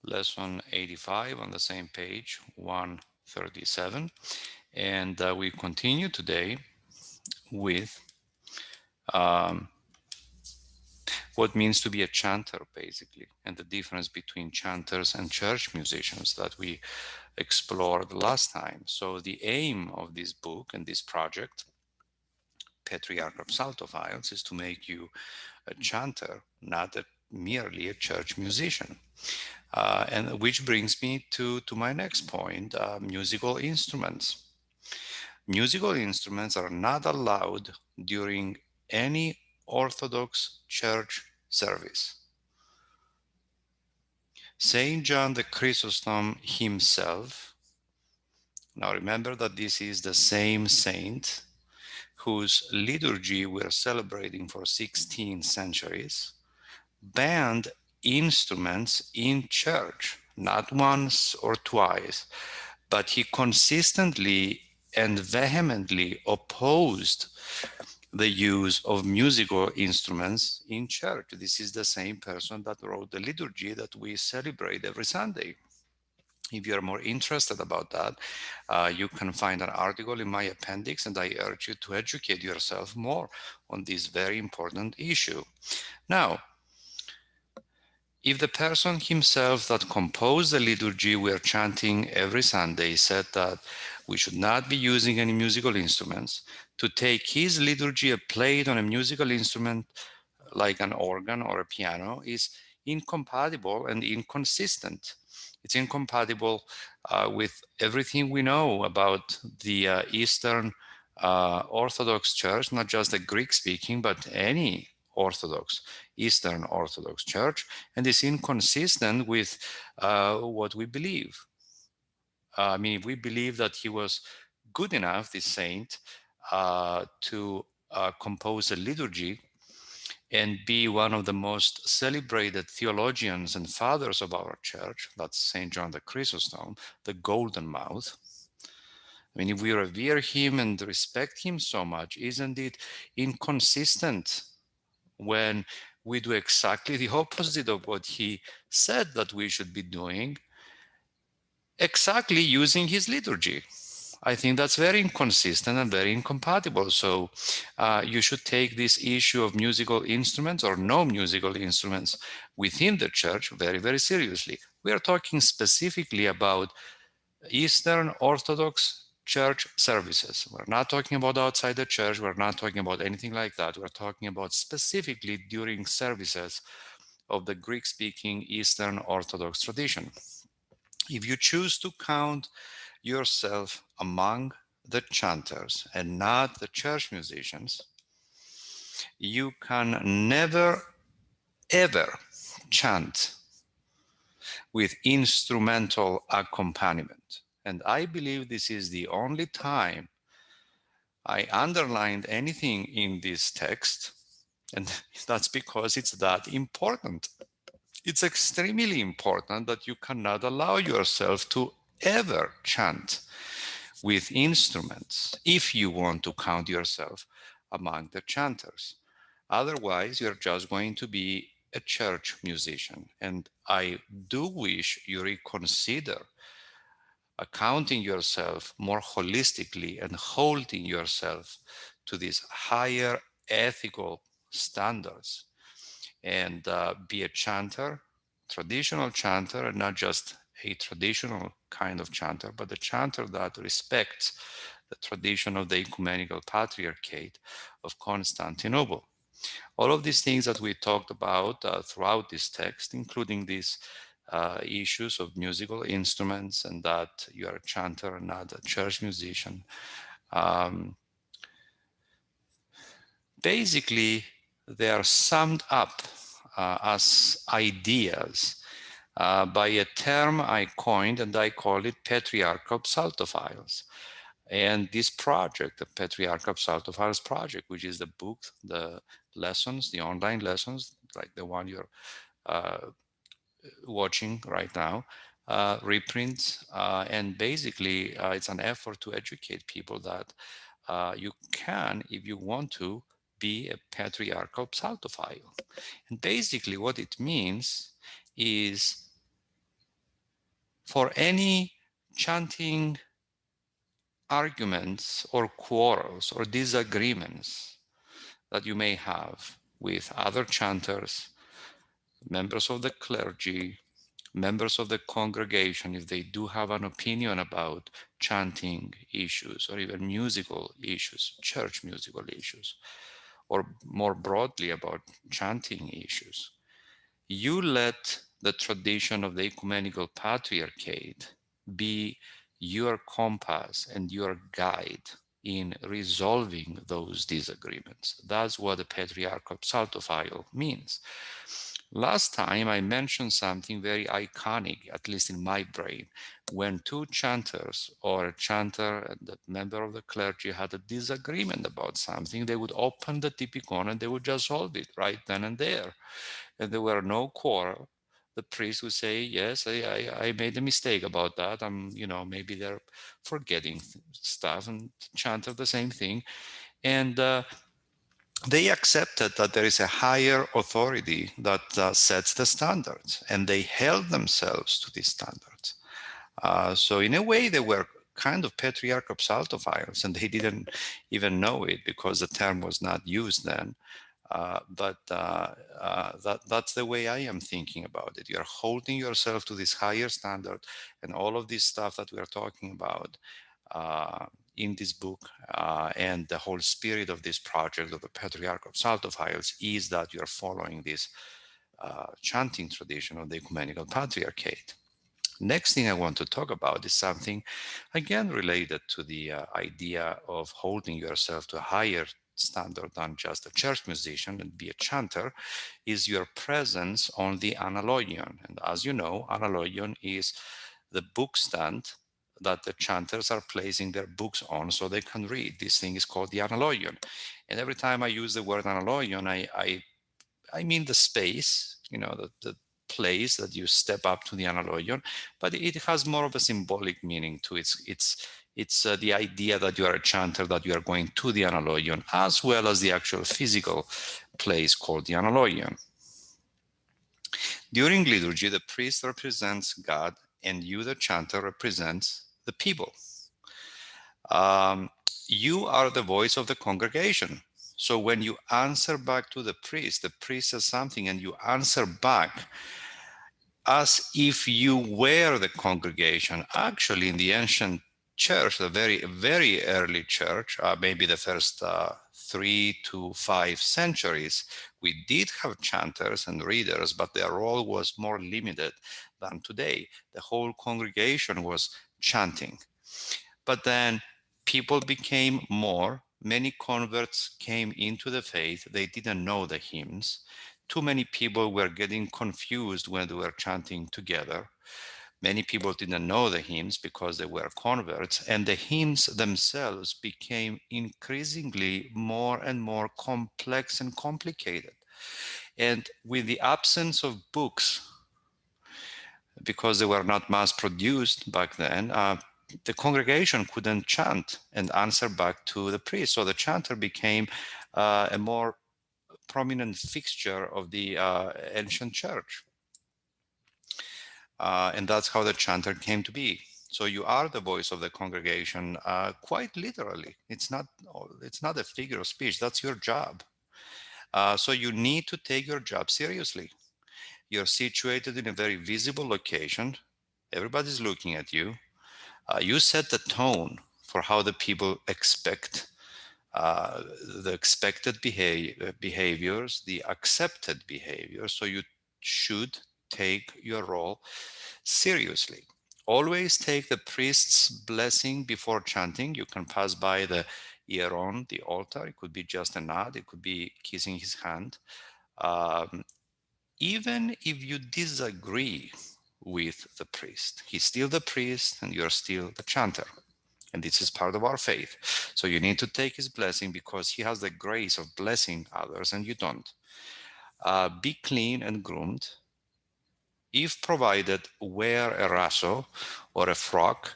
lesson 85 on the same page, 137. And we continue today with um, what means to be a chanter, basically, and the difference between chanters and church musicians that we explored last time. So the aim of this book and this project, Patriarch of Saltophiles, is to make you a chanter, not merely a church musician. And which brings me to my next point, musical instruments. Musical instruments are not allowed during any Orthodox church service. Saint John the Chrysostom himself, now remember that this is the same saint whose liturgy we're celebrating for 16 centuries, banned instruments in church, not once or twice, but he consistently and vehemently opposed the use of musical instruments in church. This is the same person that wrote the liturgy that we celebrate every Sunday. If you're more interested about that, you can find an article in my appendix, and I urge you to educate yourself more on this very important issue. Now, if the person himself that composed the liturgy we're chanting every Sunday said that we should not be using any musical instruments, to take his liturgy and play it on a musical instrument like an organ or a piano is incompatible and inconsistent. It's incompatible with everything we know about the Eastern Orthodox Church, not just the Greek speaking, but any Orthodox, Eastern Orthodox Church, and is inconsistent with what we believe. I mean, if we believe that he was good enough, this saint, to compose a liturgy and be one of the most celebrated theologians and fathers of our church, that's St. John the Chrysostom, the golden mouth. I mean, if we revere him and respect him so much, isn't it inconsistent when we do exactly the opposite of what he said that we should be doing, exactly using his liturgy? I think that's very inconsistent and very incompatible. So you should take this issue of musical instruments or no musical instruments within the church very, very seriously. We are talking specifically about Eastern Orthodox church services. We're not talking about outside the church. We're not talking about anything like that. We're talking about specifically during services of the Greek-speaking Eastern Orthodox tradition. If you choose to count yourself among the chanters and not the church musicians, you can never ever chant with instrumental accompaniment. And I believe this is the only time I underlined anything in this text, and that's because it's that important. It's extremely important that you cannot allow yourself to ever chant with instruments if you want to count yourself among the chanters. Otherwise, you're just going to be a church musician. And I do wish you reconsider accounting yourself more holistically and holding yourself to these higher ethical standards and be a chanter, traditional chanter, and not just a traditional kind of chanter, but a chanter that respects the tradition of the ecumenical patriarchate of Constantinople. All of these things that we talked about throughout this text, including these issues of musical instruments and that you are a chanter and not a church musician, um, basically they are summed up as ideas by a term I coined, and I call it Patriarchal Psaltophiles. And this project, the Patriarchal Psaltophiles project, which is the book, the lessons, the online lessons, like the one you're uh, watching right now, reprints, and basically it's an effort to educate people that you can, if you want to, be a patriarchal psaltophile. And basically what it means is For any chanting arguments or quarrels or disagreements that you may have with other chanters, members of the clergy, members of the congregation, if they do have an opinion about chanting issues or even musical issues, church musical issues, or more broadly about chanting issues, you let the tradition of the ecumenical patriarchate be your compass and your guide in resolving those disagreements. That's what the Patriarch of Psaltophile means. Last time I mentioned something very iconic, at least in my brain. When two chanters or a chanter and a member of the clergy had a disagreement about something, they would open the Typikon and they would just solve it right then and there. And there were no quarrel. The priest would say, yes, I made a mistake about that. Maybe they're forgetting stuff, and chanted the same thing. And they accepted that there is a higher authority that sets the standards, and they held themselves to these standards. So in a way, they were kind of patriarchal psaltophiles, and they didn't even know it because the term was not used then. That's the way I am thinking about it. You're holding yourself to this higher standard, and all of this stuff that we are talking about uh, in this book and the whole spirit of this project of the Patriarch of Psaltophiles is that you're following this chanting tradition of the ecumenical patriarchate. Next thing I want to talk about is something again related to the idea of holding yourself to a higher standard than just a church musician and be a chanter, is your presence on the analogion. And as you know, analogion is the book stand that the chanters are placing their books on so they can read. This thing is called the analogion. And every time I use the word analogion, I mean the space, the place that you step up to the analogion, but it has more of a symbolic meaning to it. It's the idea that you are a chanter, that you are going to the analogion, as well as the actual physical place called the analogion. During liturgy, the priest represents God, and you, the chanter, represents the people. You are the voice of the congregation. So when you answer back to the priest says something and you answer back as if you were the congregation. Actually, in the ancient church, the very, very early church, maybe the first 3 to 5 centuries, we did have chanters and readers, but their role was more limited than today. The whole congregation was chanting. But then people became more. Many converts came into the faith. They didn't know the hymns. Too many people were getting confused when they were chanting together. Many people didn't know the hymns because they were converts, and the hymns themselves became increasingly more and more complex and complicated. And with the absence of books, because they were not mass produced back then, the congregation couldn't chant and answer back to the priest. So the chanter became a more prominent fixture of the ancient church. And that's how the chanter came to be. So you are the voice of the congregation, quite literally. It's not a figure of speech. That's your job. So you need to take your job seriously. You're situated in a very visible location. Everybody's looking at you. You set the tone for how the people expect the expected behaviors, the accepted behaviors. So you should take your role seriously. Always take the priest's blessing before chanting. You can pass by the hieron, the altar. It could be just a nod. It could be kissing his hand. Um, Even if you disagree with the priest, he's still the priest and you're still the chanter. And this is part of our faith. So you need to take his blessing because he has the grace of blessing others and you don't. Be clean and groomed. If provided, wear a raso or a frock.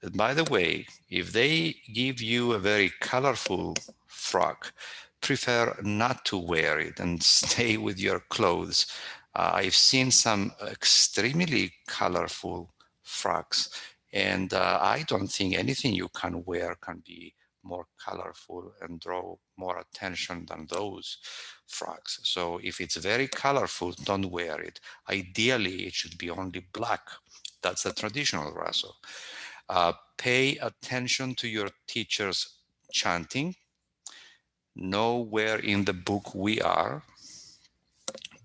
And by the way, if they give you a very colorful frock, prefer not to wear it and stay with your clothes. I've seen some extremely colorful frocks. And I don't think anything you can wear can be more colorful and draw more attention than those frocks. So if it's very colorful, don't wear it. Ideally, it should be only black. That's the traditional raso. Pay attention to your teacher's chanting. Know where in the book we are.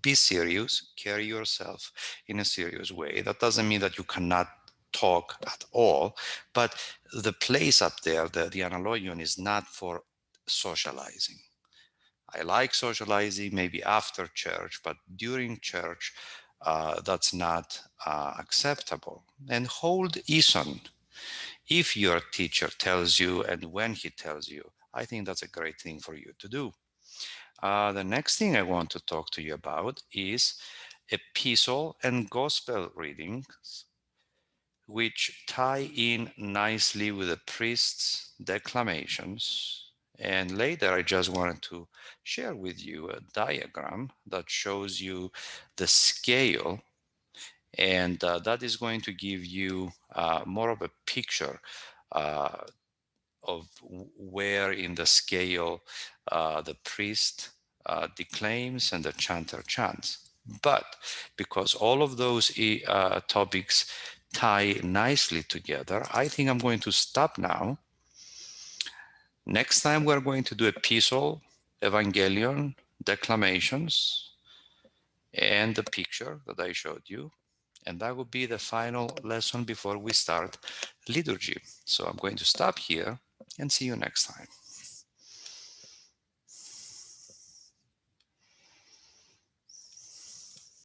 Be serious. Carry yourself in a serious way. That doesn't mean that you cannot talk at all, but the place up there, the Analogion, is not for socializing. I like socializing maybe after church, but during church, that's not acceptable. And hold Ison. If your teacher tells you and when he tells you, I think that's a great thing for you to do. The next thing I want to talk to you about is epistle and gospel readings, which tie in nicely with the priest's declamations. And later, I just wanted to share with you a diagram that shows you the scale, and that is going to give you more of a picture uh, of where in the scale the priest declaims and the chanter chants. But because all of those topics tie nicely together, I think I'm going to stop now. Next time we're going to do epistle, evangelion, declamations, and the picture that I showed you. And that will be the final lesson before we start liturgy. So I'm going to stop here and see you next time.